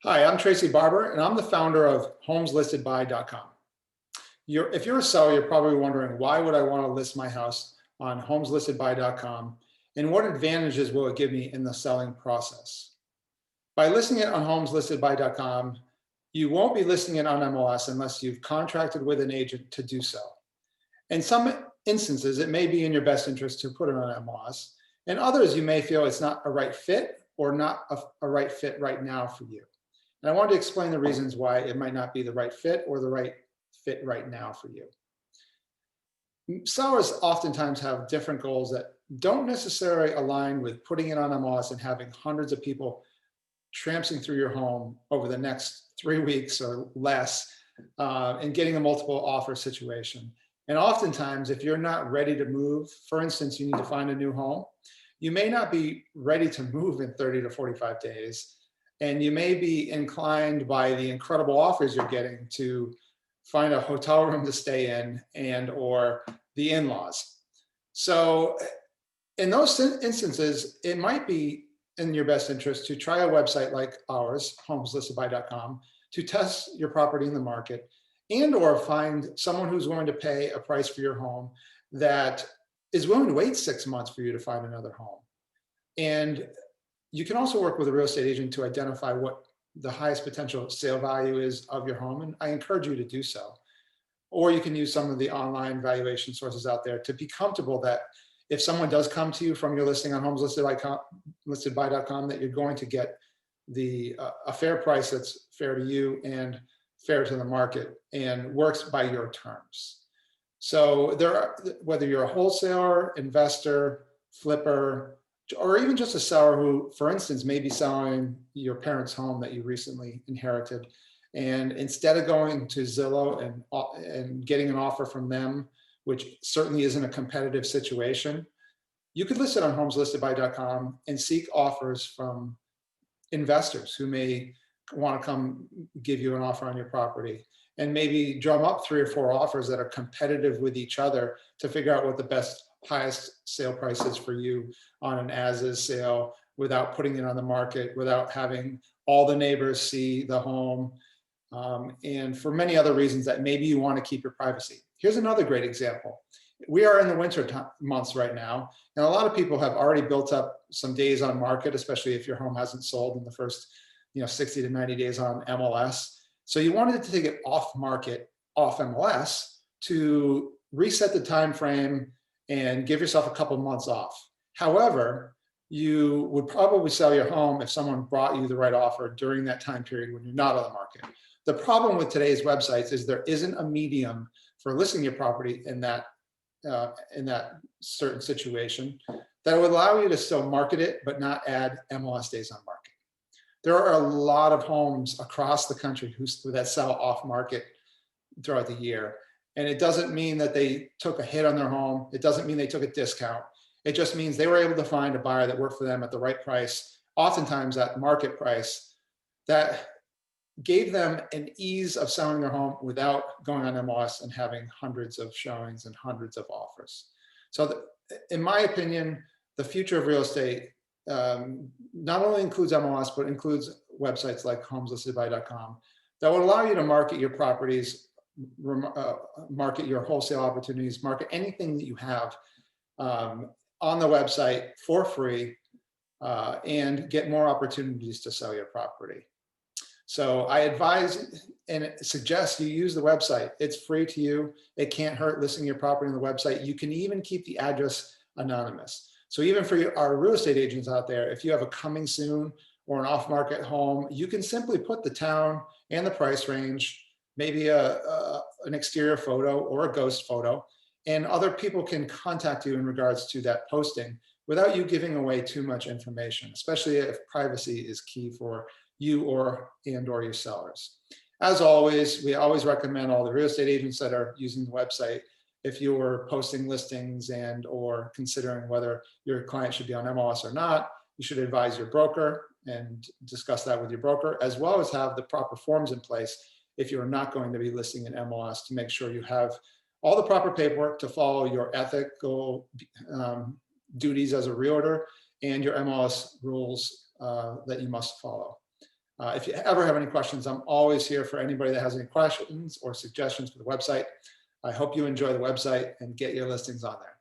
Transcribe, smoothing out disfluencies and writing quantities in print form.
Hi, I'm Tracy Barber, and I'm the founder of HomesListedBy.com. If you're a seller, you're probably wondering, why would I want to list my house on HomesListedBy.com, and what advantages will it give me in the selling process? By listing it on HomesListedBy.com, you won't be listing it on MLS unless you've contracted with an agent to do so. In some instances, it may be in your best interest to put it on MLS. In others, you may feel it's not a right fit or not a right fit right now for you. And I wanted to explain the reasons why it might not be the right fit or the right fit right now for you. Sellers oftentimes have different goals that don't necessarily align with putting it on MLS and having hundreds of people tramping through your home over the next 3 weeks or less, and getting a multiple offer situation. And oftentimes, if you're not ready to move, for instance, you need to find a new home, you may not be ready to move in 30 to 45 days. And you may be inclined by the incredible offers you're getting to find a hotel room to stay in and or the in-laws. So in those instances, it might be in your best interest to try a website like ours, HomesListedBy.com, to test your property in the market and or find someone who's willing to pay a price for your home that is willing to wait 6 months for you to find another home. And you can also work with a real estate agent to identify what the highest potential sale value is of your home, and I encourage you to do so. Or you can use some of the online valuation sources out there to be comfortable that if someone does come to you from your listing on HomesListedBy.com, that you're going to get a fair price that's fair to you and fair to the market and works by your terms. So whether you're a wholesaler, investor, flipper, or even just a seller who, for instance, may be selling your parents' home that you recently inherited, and instead of going to Zillow and getting an offer from them, which certainly isn't a competitive situation, you could list it on HomesListedBy.com and seek offers from investors who may want to come give you an offer on your property, and maybe drum up 3 or 4 offers that are competitive with each other to figure out what the highest sale price is for you on an as-is sale, without putting it on the market, without having all the neighbors see the home, and for many other reasons that maybe you want to keep your privacy. Here's another great example. We are in the winter months right now, and a lot of people have already built up some days on market, especially if your home hasn't sold in the first 60 to 90 days on MLS. So you wanted to take it off market, off MLS, to reset the time frame and give yourself a couple months off. However, you would probably sell your home if someone brought you the right offer during that time period when you're not on the market. The problem with today's websites is there isn't a medium for listing your property in that certain situation that would allow you to still market it but not add MLS days on market. There are a lot of homes across the country that sell off market throughout the year. And it doesn't mean that they took a hit on their home. It doesn't mean they took a discount. It just means they were able to find a buyer that worked for them at the right price, oftentimes at market price, that gave them an ease of selling their home without going on MLS and having hundreds of showings and hundreds of offers. So in my opinion, the future of real estate not only includes MLS, but includes websites like HomesListedBy.com that would allow you to market your properties, market your wholesale opportunities, market anything that you have on the website for free, and get more opportunities to sell your property. So I advise and suggest you use the website. It's free to you. It can't hurt listing your property on the website. You can even keep the address anonymous. So even for our real estate agents out there, if you have a coming soon or an off-market home, you can simply put the town and the price range, maybe an exterior photo or a ghost photo, and other people can contact you in regards to that posting without you giving away too much information, especially if privacy is key for you or your sellers. As always, we always recommend all the real estate agents that are using the website, if you're posting listings and or considering whether your client should be on MLS or not, you should advise your broker and discuss that with your broker, as well as have the proper forms in place if you're not going to be listing in MLS, to make sure you have all the proper paperwork to follow your ethical duties as a realtor and your MLS rules that you must follow. If you ever have any questions, I'm always here for anybody that has any questions or suggestions for the website. I hope you enjoy the website and get your listings on there.